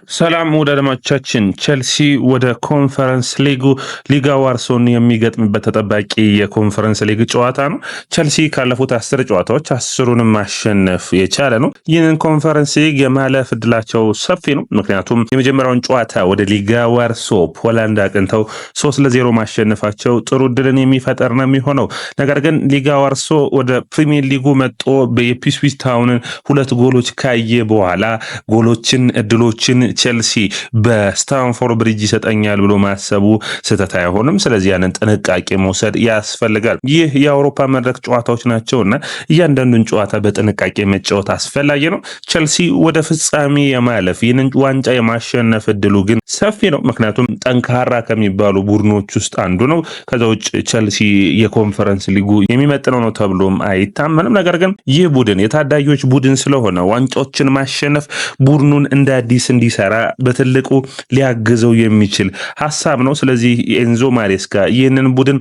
ሰላም ወደ አድማጮቻችን። ቼልሲ ወደ ኮንፈረንስ ሊጋ ዋርሶን የሚገጥምበት ተጠባቂ የኮንፈረንስ ሊግ ጨዋታ ነው። ቼልሲ ካለፉት 10 ጨዋታዎች 10ሩንም ማሸነፍ የቻለ ነው። ይህንን ኮንፈረንስ ሊግ የማለፍ እድላቸው ሰፊ ነው። ምክንያቱም የመጀመሪያውን ጨዋታ ወደ ሊጋ ዋርሶ ፖላንድ አቅንተው 3-0 ማሸነፋቸው ጥሩ እድልን የሚፈጠር ነው የሚሆነው። ነገር ግን ሊጋ ዋርሶ ወደ ፕሪሚየር ሊጉ መጥቶ በኢፕስዊች ታውንን 2 ጎሎች ካየ በኋላ ጎሎችን እድሎችን ቼልሲ በስታንፎርድ ብሪጅ ይሰጠኛል ብሎ ማሰቡ ስህተት አይሆንም። ስለዚህ ያንን ጥንቃቄ መውሰድ ያስፈልጋል። ይህ የአውሮፓ መድረክ ጨዋታዎች ናቸውና እያንዳንዱን ጨዋታ በጥንቃቄ መጫወት አስፈላጊ ነው። ቼልሲ ወደ ፍጻሜ የማለፍ ይህንን ዋንጫ የማሸነፍ እድሉ ግን ሰፊ ነው። ምክንያቱም ጠንካራ ከሚባሉ ቡድኖች ውስጥ አንዱ ነው። ከዛ ውጭ ቼልሲ የኮንፈረንስ ሊጉ የሚመጥነው ነው ተብሎም አይታመንም። ነገር ግን ይህ ቡድን የታዳጊዎች ቡድን ስለሆነ ዋንጫዎችን ማሸነፍ ቡድኑን እንደ አዲስ እንዲሰራ በትልቁ ሊያግዘው የሚችል ሐሳብ ነው። ስለዚህ ኤንዞ ማሬስካ ይህንን ቡድን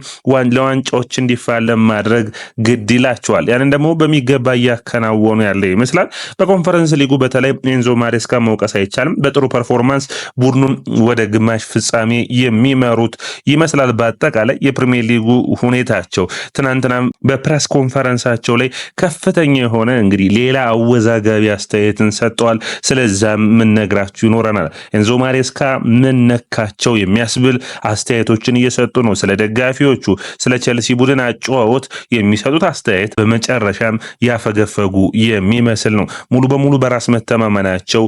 ለዋንጫዎች እንዲፋለም ማድረግ ግድ ይላቸዋል። ያንን ደግሞ በሚገባ እያከናወኑ ያለ ይመስላል። በኮንፈረንስ ሊጉ በተለይ ኤንዞ ማሬስካ መውቀስ አይቻልም። በጥሩ ፐርፎርማንስ ቡድኑን ወደ ግማሽ ፍጻሜ የሚመሩት ይመስላል። በአጠቃላይ የፕሪሚየር ሊጉ ሁኔታቸው ትናንትና በፕሬስ ኮንፈረንሳቸው ላይ ከፍተኛ የሆነ እንግዲህ ሌላ አወዛጋቢ አስተያየትን ሰጥተዋል። ስለዛም ምን ነግራችሁ ይኖረናል። ኤንዞ ማሬስካ ምን ነካቸው የሚያስብል አስተያየቶችን እየሰጡ ነው። ስለ ደጋፊዎቹ፣ ስለ ቼልሲ ቡድን አጨዋወት የሚሰጡት አስተያየት በመጨረሻም ያፈገፈጉ የሚመስል ነው። ሙሉ በሙሉ በራስ መተማመናቸው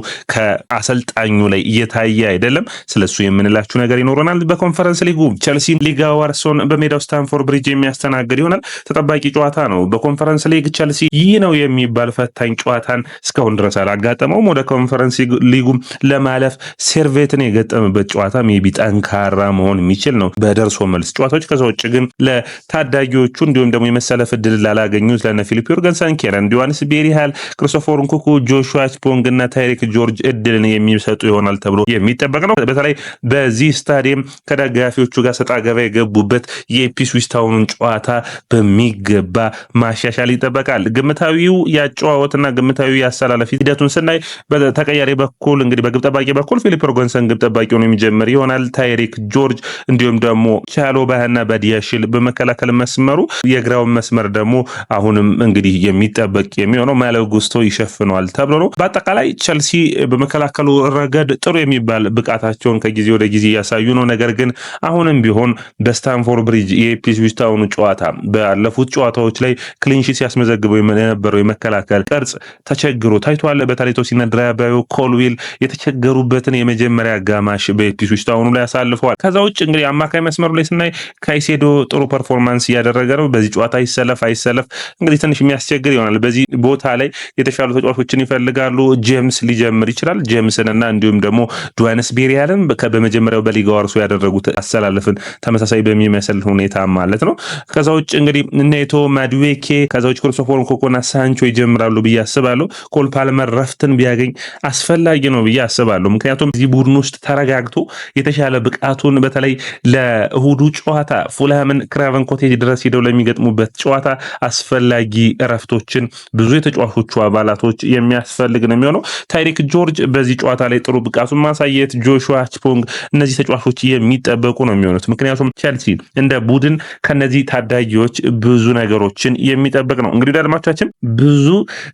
ከአሰልጣኙ ላይ እየታየ አይደለም። ስለሱ የምንላችሁ ነገር ይኖረናል። በኮንፈረንስ ሊጉ ቼልሲ ሊጋ ዋርሶን በሜዳው ስታንፎርድ ብሪጅ የሚያስተናግድ ይሆናል። ተጠባቂ ጨዋታ ነው። በኮንፈረንስ ሊግ ቼልሲ ይህ ነው የሚባል ፈታኝ ጨዋታን እስካሁን ድረስ አላጋጠመውም። ወደ ኮንፈረንስ ሊጉ ለማለፍ ሴርቬትን የገጠመበት ጨዋታ ሜቢ ጠንካራ መሆን የሚችል ነው በደርሶ መልስ ጨዋታዎች። ከዛ ውጭ ግን ለታዳጊዎቹ እንዲሁም ደግሞ የመሰለፍ እድል ላላገኙት ለነ ፊሊፕ ዮርገንሰን፣ ኬረን ዲዋንስ፣ ቤሪሃል፣ ክሪስቶፈር ንኩኩ፣ ጆሹዋ ችፖንግ እና ታይሪክ ጆርጅ እድልን የሚሰጡ ይሆናል ተብሎ የሚጠበቅ ነው። በተለይ በዚህ ስታዲየም ከደጋፊዎቹ ጋር ሰጣ ገባ የገቡበት የኢፕስዊች ታውኑን ጨዋታ በሚገባ ማሻሻል ይጠበቃል። ግምታዊው ያጨዋወትና ግምታዊ ያሰላለፍ ሂደቱን ስናይ በተቀያሪ በኩል እንግዲህ በግብ ጠባቂ በኩል ፊሊፕ ዮርገንሰን ግብ ጠባቂ ሆኖ የሚጀምር ይሆናል። ታይሪክ ጆርጅ እንዲሁም ደግሞ ቻሎባህና ባዲያሽል በመከላከል መስመሩ፣ የግራውን መስመር ደግሞ አሁንም እንግዲህ የሚጠበቅ የሚሆነው ማለው ጉስቶ ይሸፍነዋል ተብሎ ነው። በአጠቃላይ ቼልሲ በመከላከሉ ረገድ ጥሩ የሚባል ብቃታቸውን ከጊዜ ወደ ጊዜ እያሳዩ ነው። ነገር ግን አሁንም ቢሆን በስታንፎርድ ብሪጅ የኢፕስዊች ታውኑ ጨዋታ ባለፉት ጨዋታዎች ላይ ክሊንሺት ሲያስመዘግበው የነበረው የመከላከል ቅርጽ ተቸግሮ ታይቷል። በተለይ ቶሲና ድራባዮ ኮልዊል የተቸገሩበትን የመጀመሪያ አጋማሽ በኢፕስዊች ታውኑ ላይ አሳልፈዋል። ከዛ ውጭ እንግዲህ አማካይ መስመሩ ላይ ስናይ ካይሴዶ ጥሩ ፐርፎርማንስ እያደረገ ነው። በዚህ ጨዋታ አይሰለፍ እንግዲህ ትንሽ የሚያስቸግር ይሆናል። በዚህ ቦታ ላይ የተሻሉ ተጫዋቾችን ይፈልጋሉ። ጄምስ ሊጀምር ይችላል። ጄምስንና እንዲሁም ደግሞ ዱዋንስ ቤሪያልን በመጀመሪያው በሊጋ ዋርሶ ያደረጉት አሰላለፍን ተመሳሳይ በሚመስል ሁኔታ ማለት ነው። ከዛ ውጭ እንግዲህ ኔቶ ማድዌኬ፣ ከዛ ውጭ ክሪስቶፈር ንኩኩና ሳንቾ ይጀምራሉ ብዬ አስባለሁ። ኮል ፓልመር ረፍትን ቢያገኝ አስፈላጊ ነው ብዬ አስባለሁ። ምክንያቱም እዚህ ቡድን ውስጥ ተረጋግቶ የተሻለ ብቃቱን በተለይ ለእሁዱ ጨዋታ ፉልሃምን ክራቨን ኮቴጅ ድረስ ሄደው ለሚገጥሙበት ጨዋታ አስፈላጊ እረፍቶችን ብዙ የተጫዋቾቹ አባላቶች የሚያስፈልግ ነው የሚሆነው። ታይሪክ ጆርጅ በዚህ ጨዋታ ላይ ጥሩ ብቃቱን ማሳየት፣ ጆሹዋ ችፖንግ፣ እነዚህ ተጫዋቾች የሚጠበቁ ነው የሚሆኑት። ምክንያቱም ቼልሲ እንደ ቡድን ከነዚህ ታዳጊዎች ብዙ ነገሮችን የሚጠብቅ ነው። እንግዲህ አድማጮቻችን ብዙ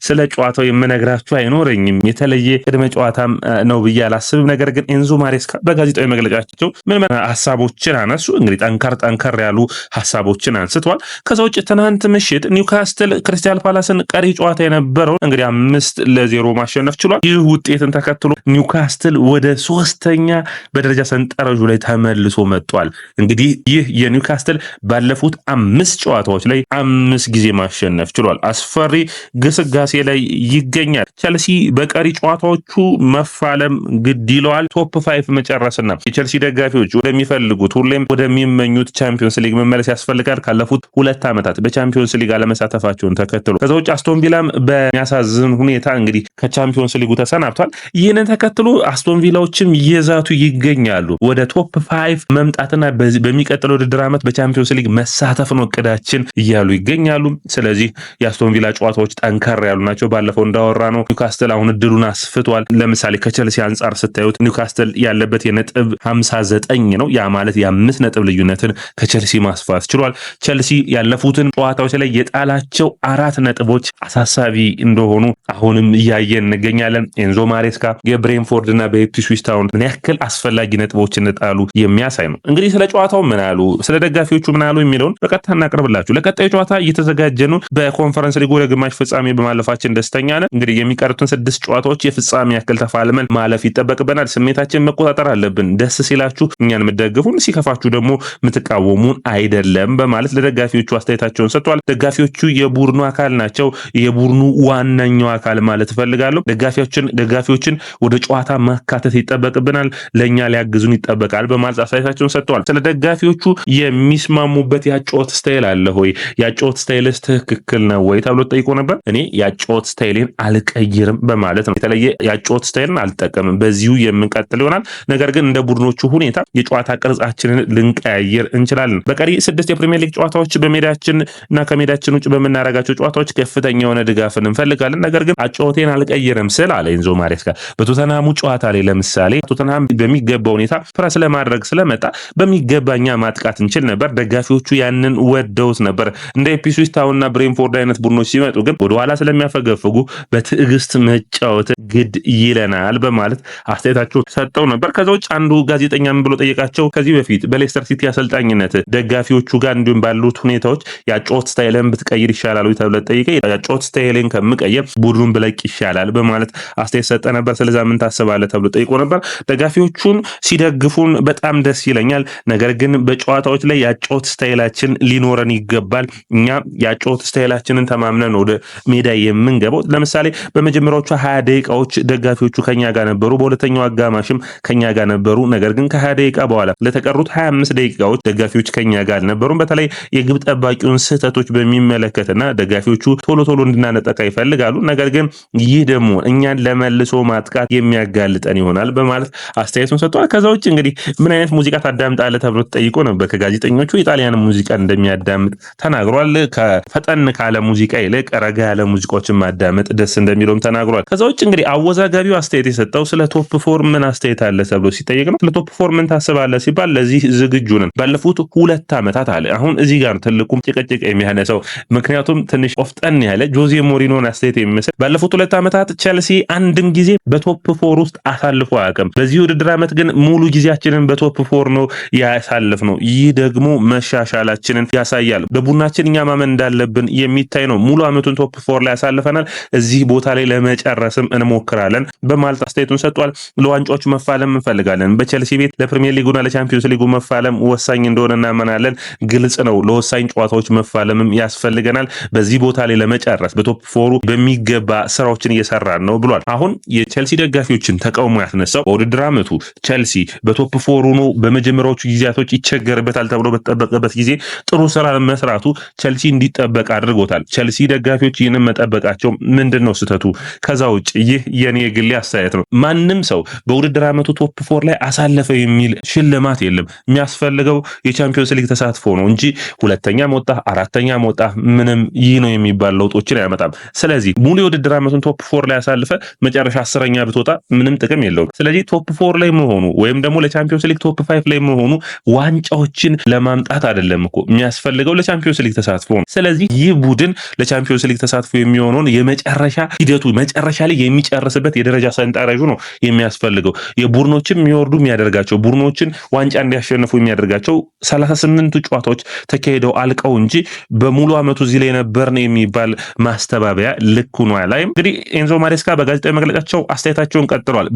ስለ ጨዋታው የምነግራችሁ አይኖረኝም። የተለየ ቅድመ ጨዋታም ነው ብዬ አላስብም። ነገር ግን ኤንዞ ማሬስካ በጋዜጣዊ መግለጫቸው ምን ሀሳቦችን አነሱ? እንግዲህ ጠንከር ያሉ ሀሳቦችን አንስተዋል። ከዛ ውጭ ትናንት ምሽት ኒውካስትል ክሪስታል ፓላስን ቀሪ ጨዋታ የነበረው እንግዲህ 5-0 ማሸነፍ ችሏል። ይህ ውጤትን ተከትሎ ኒውካስትል ወደ 3ኛ በደረጃ ሰንጠረዡ ላይ ተመልሶ መጥቷል። እንግዲህ ይህ የኒውካስትል ባለፉት 5 ጨዋታዎች ላይ 5 ጊዜ ማሸነፍ ችሏል። አስፈሪ ግስጋሴ ላይ ይገኛል። ቼልሲ በቀሪ ጨዋታዎቹ መፋለም ግድ ይለዋል። ቶፕ 5 መጨረስና የቼልሲ ደጋፊዎች ወደሚፈልጉት ሁሌም ወደሚመኙት ቻምፒዮንስ ሊግ መመለስ ያስፈልጋል። ካለፉት 2 ዓመታት በቻምፒዮንስ ሊግ አለመሳተፋቸውን ተከትሎ ከዛ ውጭ አስቶን ቪላም በሚያሳዝን ሁኔታ እንግዲህ ከቻምፒዮንስ ሊጉ ተሰናብቷል። ይህንን ተከትሎ አስቶን ቪላዎችም እየዛቱ ይገኛሉ። ወደ ቶፕ 5 መምጣትና በሚቀጥለው ውድድር ዓመት በቻምፒዮንስ ሊግ መሳተፍ ነው እቅዳችን እያሉ ይገኛሉ። ስለዚህ የአስቶን ቪላ ጨዋታዎች ጠንከር ያሉ ናቸው። ባለፈው እንዳወራ ነው ኒውካስትል አሁን እድሉን አስፍቷል። ለምሳሌ ከቼልሲ ከቸልሲ አንጻር ስታዩት ኒውካስትል ያለበት የነጥብ 59 ነው። ያ ማለት የ5 ነጥብ ልዩነትን ከቸልሲ ማስፋት ችሏል። ቸልሲ ያለፉትን ጨዋታዎች ላይ የጣላቸው 4 ነጥቦች አሳሳቢ እንደሆኑ አሁንም እያየን እንገኛለን። ኤንዞ ማሬስካ የብሬንፎርድ እና በኢፕስዊች ታውን ምን ያክል አስፈላጊ ነጥቦች እንደጣሉ የሚያሳይ ነው። እንግዲህ ስለ ጨዋታው ምን አሉ፣ ስለ ደጋፊዎቹ ምን አሉ የሚለውን በቀጥታ እናቀርብላችሁ። ለቀጣዩ ጨዋታ እየተዘጋጀኑ በኮንፈረንስ ሊጉ ወደ ግማሽ ፍጻሜ በማለፋችን ደስተኛ ነን። እንግዲህ የሚቀሩትን 6 ጨዋታዎች የፍጻሜ ያክል ተፋልመን ማለፍ ይጠበቅብናል። ስሜታችን መቆጣጠር አለብን። ደስ ሲላችሁ እኛን የምትደግፉን፣ ሲከፋችሁ ደግሞ የምትቃወሙን አይደለም በማለት ለደጋፊዎቹ አስተያየታቸውን ሰጥቷል። ደጋፊዎቹ የቡድኑ አካል ናቸው፣ የቡድኑ ዋነኛው አካል ማለት እፈልጋለሁ። ደጋፊዎችን ወደ ጨዋታ ማካተት ይጠበቅብናል፣ ለእኛ ሊያግዙን ይጠበቃል በማለት አስተያየታቸውን ሰጥተዋል። ስለ ደጋፊዎቹ የሚስማሙበት ያጨዋወት ስታይል አለ ሆይ፣ ያጨዋወት ስታይልስ ትክክል ነው ወይ ተብሎ ጠይቆ ነበር። እኔ ያጨዋወት ስታይሌን አልቀይርም በማለት ነው። የተለየ ያጨዋወት ስታይልን አልጠቀምም፣ በዚሁ የምንቀጥል ይሆናል። ነገር ግን እንደ ቡድኖቹ ሁኔታ የጨዋታ ቅርጻችንን ልንቀያየር እንችላለን። በቀሪ 6 የፕሪሚየር ሊግ ጨዋታዎች በሜዳችን እና ከሜዳችን ውጭ በምናረጋቸው ጨዋታዎች ከፍተኛ የሆነ ድጋፍን እንፈልጋለን። ነገር ግን አጨዋወቴን አልቀይርም ስል አለ ኤንዞ ማሬስካ። በቶተንሃሙ ጨዋታ ላይ ለምሳሌ ቶተንሃም በሚገባ ሁኔታ ፕረስ ለማድረግ ስለመጣ በሚገባኛ ማጥቃት እንችል ነበር። ደጋፊዎቹ ያንን ወደውት ነበር። እንደ ኢፕስዊች ታውንና ብሬንፎርድ አይነት ቡድኖች ሲመጡ ግን ወደኋላ ስለሚያፈገፍጉ በትዕግስት መጫወት ግድ ይለናል በማለት አስተያየታቸው ሰጠው ነበር። ከዛ ውጭ አንዱ ጋዜጠኛ ምን ብሎ ጠየቃቸው፣ ከዚህ በፊት በሌስተር ሲቲ አሰልጣኝነት ደጋፊዎቹ ጋር እንዲሁም ባሉት ሁኔታዎች ያጨዋወት ስታይልን ብትቀይር ይሻላል ወይ ተብሎ ጠይቀ፣ ያጨዋወት ስታይልን ከምቀየር ቡድኑን ብለቅ ይሻላል በማለት አስተያየት ሰጠ ነበር። ስለዛ ምን ታስባለህ ተብሎ ጠይቆ ነበር። ደጋፊዎቹን ሲደግፉን በጣም ደስ ይለኛል፣ ነገር ግን በጨዋታዎች ላይ ያጨዋወት ስታይላችን ሊኖረን ይገባል። እኛ ያጨዋወት ስታይላችንን ተማምነን ወደ ሜዳ የምንገባው። ለምሳሌ በመጀመሪያዎቹ 20 ደቂቃዎች ደጋፊዎቹ ከኛ ጋር ነበሩ፣ በሁለተኛው አጋማሽም ከኛ ጋር ነበሩ። ነገር ግን ከ20 ደቂቃ በኋላ ለተቀሩት 25 ደቂቃዎች ደጋፊዎች ከኛ ጋር አልነበሩም። በተለይ የግብ ጠባቂውን ስህተቶች በሚመለከትና ደጋፊዎቹ ቶሎ እንድናነጠቃ ይፈልጋሉ። ነገር ግን ይህ ደግሞ እኛን ለመልሶ ማጥቃት የሚያጋልጠን ይሆናል በማለት አስተያየቱን ሰጥቷል። ከዛ ውጭ እንግዲህ ምን አይነት ሙዚቃ ታዳምጣለህ ተብሎ ተጠይቆ ነበር። ከጋዜጠኞቹ የጣሊያን ሙዚቃ እንደሚያዳምጥ ተናግሯል። ከፈጠን ካለ ሙዚቃ ይልቅ ረጋ ያለ ሙዚቃዎችን ማዳመጥ ደስ እንደሚለውም ተናግሯል። ከዛ ውጭ እንግዲህ አወዛጋቢው አስተያየት የሰጠው ስለ ቶፕ ፎር ምን አስተያየት አለ ተብሎ ሲጠየቅ ነው። ስለ ቶፕ ፎር ምን ታስባለህ ሲባል ለዚህ ዝግጁ ነን ባለፉት 2 ዓመታት አለ። አሁን እዚህ ጋር ትልቁም ጭቅጭቅ የሚያነሳው ምክንያቱም ትንሽ ቆፍጠን ያለ ጆዜ ሞሪኖን አስተያየት የሚመስል ባለፉት 2 ዓመታት ቸልሲ አንድም ጊዜ በቶፕ ፎር ውስጥ አሳልፎ አያውቅም። በዚህ ውድድር ዓመት ግን ሙሉ ጊዜያችንን በቶፕ ፎር ነው ያሳልፍ ነው። ይህ ደግሞ መሻሻላችንን ያሳያል። በቡድናችን እኛ ማመን እንዳለብን የሚታይ ነው። ሙሉ ዓመቱን ቶፕ ፎር ላይ ያሳልፈናል። እዚህ ቦታ ላይ ለመጨረስም እንሞክራለን በማለት አስተያየቱን ሰጥቷል። ለዋንጫዎች መፋለም እንፈልጋለን። በቸልሲ ቤት ለፕሪሚየር ሊጉና ለቻምፒዮንስ ሊጉ መፋለም ወሳኝ እንደሆነ እናመናለን። ግልጽ ነው። ለወሳኝ ጨዋታዎች መፋለምም ያስፈልገናል። በዚህ ቦታ ላይ ለመጨረስ በቶፕ ፎሩ በሚገባ ስራዎችን እየሰራን ነው ብሏል። አሁን የቸልሲ ደጋፊዎችን ተቃውሞ ያስነሳው በውድድር ዓመቱ ቸልሲ በቶፕ ፎሩ ነው በመጀመሪያዎቹ ጊዜያቶች ይቸገርበታል ተብሎ በተጠበቀበት ጊዜ ጥሩ ስራ መስራቱ ቸልሲ እንዲጠበቅ አድርጎታል። ቸልሲ ደጋፊዎች ይህንን መጠበቃቸው ምንድነው ስህተቱ? ከዛ ውጭ ይህ የኔ የግሌ አስተያየት ነው። ማንም ሰው በውድድር ዓመቱ ቶፕ ፎር ላይ አሳለፈ የሚል ሽልማት የለም። የሚያስፈልገው የቻምፒዮንስ ሊግ ተሳትፎ ነው እንጂ ሁለተኛ መውጣ አራተኛ መውጣ ምንም ይህ ነው የሚባል ለውጦችን አያመጣም። ስለዚህ ሙሉ የውድድር ዓመቱን ቶፕ ፎር ላይ አሳልፈ መጨረሻ 10ኛ ብትወጣ ምንም ጥቅም የለውም። ስለዚህ ቶፕ ፎር ላይ መሆኑ ወይም ደግሞ ለቻምፒዮንስ ሊግ ቶፕ 5 ላይ መሆኑ ዋንጫዎችን ለማምጣት አይደለም እኮ የሚያስፈልገው ለቻምፒዮንስ ሊግ ተሳትፎ ነው። ስለዚህ ይህ ቡድን ለቻምፒዮንስ ሊግ ተሳትፎ የሚሆነውን የመጨረሻ ሂደቱ መጨረሻ ላይ የሚጨርስበት የደረጃ ሰንጠረዡ ነው የሚያስፈልገው። የቡድኖችን የሚወርዱ የሚያደርጋቸው ቡድኖችን ዋንጫ እንዲያሸንፉ የሚያደርጋቸው 38 ጨዋታዎች ተካሂደው አልቀው እንጂ በሙሉ ዓመቱ እዚህ ላይ ነበርን የሚባል ማስተባበያ ልክ ሆኖ ላይ እንግዲህ ኤንዞ ማሬስካ በጋዜጣዊ መግለጫቸው አስተያየታቸውን ቀጥለዋል።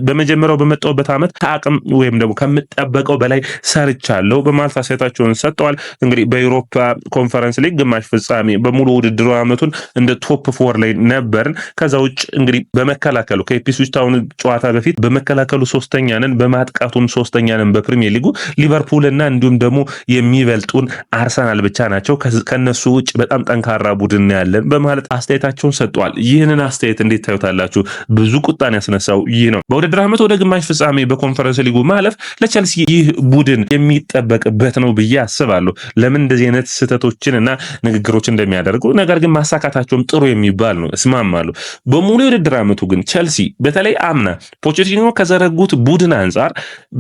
በመጀመሪያው በመጣሁበት ዓመት ከአቅም ወይም ደግሞ ከምጠበቀው በላይ ሰርቻለሁ በማለት አስተያየታቸውን ሰጥተዋል። እንግዲህ በዩሮፓ ኮንፈረንስ ሊግ ግማሽ ፍጻሜ በሙሉ ውድድሩ ዓመቱን እንደ ቶፕ ፎር ላይ ነበርን። ከዛ ውጭ እንግዲህ በመከላከሉ ከኢፕስዊች ታውን ጨዋታ በፊት በመከላከሉ 3ኛ ነን፣ በማጥቃቱም 3ኛ ነን በፕሪሚየር ሊጉ። ሊቨርፑል እና እንዲሁም ደግሞ የሚበልጡን አርሰናል ብቻ ናቸው። ከነሱ ውጭ በጣም ጠንካራ ቡድን ያለን በማለት አስተያየታቸውን ሰጥተዋል። ይህንን አስተያየት እንዴት ታዩታላችሁ? ብዙ ቁጣን ያስነሳው ይህ ነው። በውድድር ዓመት ወደ ግማሽ ፍጻሜ በኮንፈረንስ ሊጉ ማለፍ ለቸልሲ ይህ ቡድን የሚጠበቅበት ነው ብዬ አስባለሁ። ለምን እንደዚህ አይነት ስህተቶችን እና ንግግሮች እንደሚያደርጉ ነገር ግን ማሳካታቸውም ጥሩ የሚባል ነው፣ እስማማለሁ። በሙሉ የውድድር ዓመቱ ግን ቸልሲ በተለይ አምና ፖቼቲኖ ከዘረጉት ቡድን አንጻር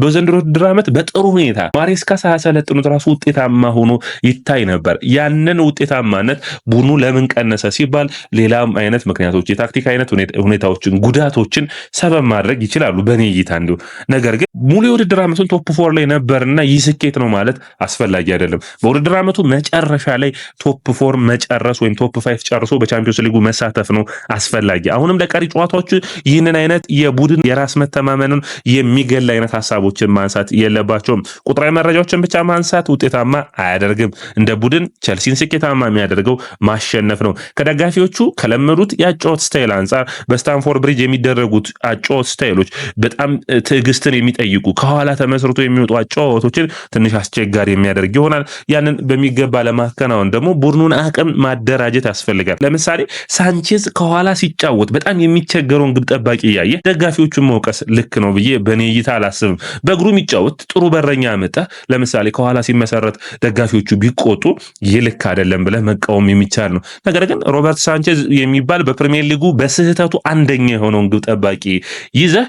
በዘንድሮ ውድድር ዓመት በጥሩ ሁኔታ ማሬስካ ሳያሰለጥኑት ራሱ ውጤታማ ሆኖ ይታይ ነበር። ያንን ውጤታማነት ቡድኑ ለምን ቀነሰ ሲባል ሌላም አይነት ምክንያቶች የታክቲክ አይነት ሁኔታዎችን ጉዳቶችን ሰበብ ማድረግ ይችላሉ በኔ እይታ እንዲሁ። ነገር ግን ሙሉ የውድድር ዓመቱን ቶፕ 4 ላይ ነበርና ይህ ስኬት ነው ማለት አስፈላጊ አይደለም። በውድድር ዓመቱ መጨረሻ ላይ ቶፕ 4 መጨረስ ወይም ቶፕ 5 ጨርሶ በቻምፒዮንስ ሊጉ መሳተፍ ነው አስፈላጊ። አሁንም ለቀሪ ጨዋታዎች ይህንን አይነት የቡድን የራስ መተማመንን የሚገል አይነት ሀሳቦችን ማንሳት የለባቸውም። ቁጥራዊ መረጃዎችን ብቻ ማንሳት ውጤታማ አያደርግም። እንደ ቡድን ቸልሲን ስኬታማ የሚያደርገው ማሸነፍ ነው። ከደጋፊዎቹ ከለመዱት የአጨዋወት ስታይል አንጻር በስታንፎርድ ብሪጅ የሚደረጉት አጨዋወት ስታይሎች በጣም ትዕግስትን የሚጠይቁ ከኋላ ተመስርቶ የሚወጡ አጨዋወቶችን ትንሽ አስቸጋሪ የሚያደርግ ይሆናል። ያንን በሚገባ ለማከናወን ደግሞ ቡድኑን አቅም ማደራጀት ያስፈልጋል። ለምሳሌ ሳንቼዝ ከኋላ ሲጫወት በጣም የሚቸገረውን ግብ ጠባቂ እያየ ደጋፊዎቹን መውቀስ ልክ ነው ብዬ በኔ እይታ አላስብም። በእግሩ የሚጫወት ጥሩ በረኛ መጣ ለምሳሌ ከኋላ ሲመሰረት ደጋፊዎቹ ቢቆጡ ይህ ልክ አይደለም ብለህ መቃወም የሚቻል ነው። ነገር ግን ሮበርት ሳንቼዝ የሚባል በፕሪሚየር ሊጉ በስህተቱ አንደኛ የሆነውን ግብ ጠባቂ ይዘህ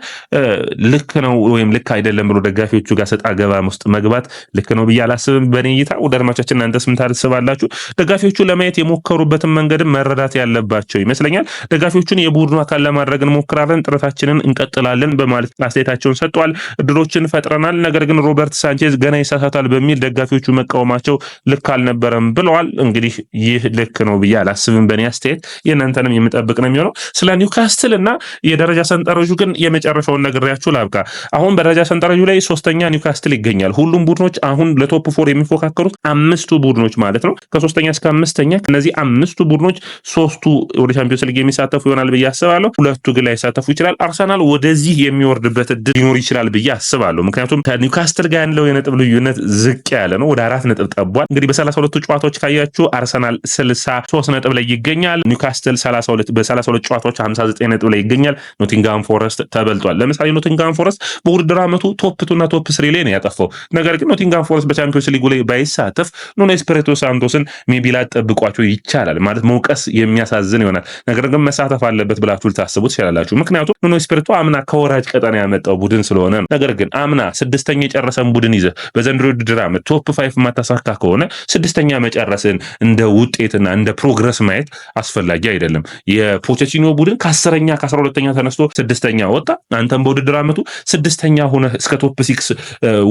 ልክ ነው ወይም ልክ አይደለም ብሎ ደጋፊዎቹ ጋር ሰጣ ገባ ውስጥ መግባት ልክ ነው ብዬ አላስብም በኔ እይታ። ወደ አድማጮቻችን እናንተስ ምን ታስባላችሁ? ደጋፊዎቹ ለማየት የሞከሩበትን መንገድም መረዳት ያለባቸው ይመስለኛል። ደጋፊዎቹን የቡድኑ አካል ለማድረግ እንሞክራለን፣ ጥረታችንን እንቀጥላለን በማለት አስተያየታቸውን ሰጥተዋል። እድሎችን ፈጥረናል፣ ነገር ግን ሮበርት ሳንቼዝ ገና ይሳሳታል በሚል ደጋፊዎቹ መቃወማቸው ልክ አልነበረም ብለዋል። እንግዲህ ይህ ልክ ነው ብዬ አላስብም በእኔ አስተያየት። የእናንተንም የምጠብቅ ነው የሚሆነው። ስለ ኒውካስትል እና የደረጃ ሰንጠረዡ ግን የመጨረሻውን ነግሬያችሁ ላብቃ። አሁን በደረጃ ሰንጠረዡ ላይ 3ኛ ኒውካስትል ይገኛል። ሁሉም ቡድኖች አሁን ለቶፕ 4 የሚፎካከሩት 5ቱ ቡድኖች ማለት ነው ከ3ኛ እስከ 5ኛ። ከነዚህ 5ቱ ቡድኖች 3ቱ ወደ ቻምፒዮንስ ሊግ የሚሳተፉ ይሆናል ብዬ አስባለሁ። 2ቱ ግን ላይሳተፉ ይችላል። አርሰናል ወደዚህ የሚወርድበት እድል ሊኖር ይችላል ብዬ አስባለሁ። ምክንያቱም ከኒውካስትል ጋር ያለው የነጥብ ልዩነት ዝቅ ያለ ነው፣ ወደ 4 ነጥብ ጠቧል። እንግዲህ በ32 ጨዋታዎች ካያችሁ አርሰናል 63 ነጥብ ላይ ይገኛል። ኒውካስትል 32 በ32 ጨዋታዎች 59 ነጥብ ላይ ይገኛል። ኖቲንግሃም ፎረስት ተበልጧል። ለምሳሌ ኖቲንግሃም ፎረስት በውድድር ዓመቱ ቶፕ 2 እና ቶፕ 3 ላይ ነው ያጠፋው። ነገር ግን ኖቲንግሃም ፎረስት በቻምፒዮንስ ሊጉ ላይ ባይሳተፍ ኑኖ ኤስፒሪቶ ሳንቶስን ሜቢ ላጠብቋቸው ይቻላል ማለት መውቀስ የሚያሳዝን ይሆናል። ነገር ግን መሳተፍ አለበት ብላችሁ ልታስቡ ትችላላችሁ። ምክንያቱም ኑኖ ኤስፒሪቶ አምና ከወራጅ ቀጠና ያመጣው ቡድን ስለሆነ ነው። ነገር ግን አምና 6ኛ የጨረሰን ቡድን ይዘህ በዘንድሮ ውድድር ዓመት ቶፕ 5 ማታሳካ ከሆነ 6ኛ መጨረስን እንደ ውጤትና እንደ ፕሮግረስ ማየት አስፈላጊ አይደለም። የፖቼቲኖ ቡድን ከ10ኛ ከ12ኛ ተነስቶ 6ኛ ወጣ። አንተም በውድድር ዓመቱ 6ኛ ሆነ እስከ ቶፕ 6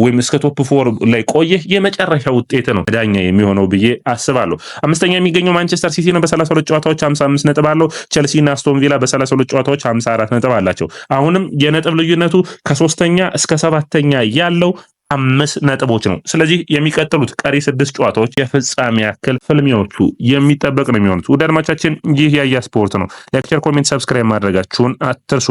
ወይም እስከ ቶፕ 4 ላይ ቆየህ። የመጨረሻ ውጤት ነው ዳኛ የሚሆነው ብዬ አስባለሁ። 5ኛ የሚገኘው ማንቸስተር ሲቲ ነው በ32 ጨዋታዎች 55 ነጥብ አለው። ቸልሲ እና አስቶን ቪላ በ32 ጨዋታዎች 54 ነጥብ አላቸው። አሁንም የነጥብ ልዩነቱ ከ3ኛ እስከ 7ኛ ያለው 5 ነጥቦች ነው። ስለዚህ የሚቀጥሉት ቀሪ 6 ጨዋታዎች የፍጻሜ ያክል ፍልሚያዎቹ የሚጠበቅ ነው የሚሆኑት። ውድ አድማጮቻችን ይህ ያያ ስፖርት ነው። ሌክቸር፣ ኮሜንት፣ ሰብስክራይብ ማድረጋችሁን አትርሱ።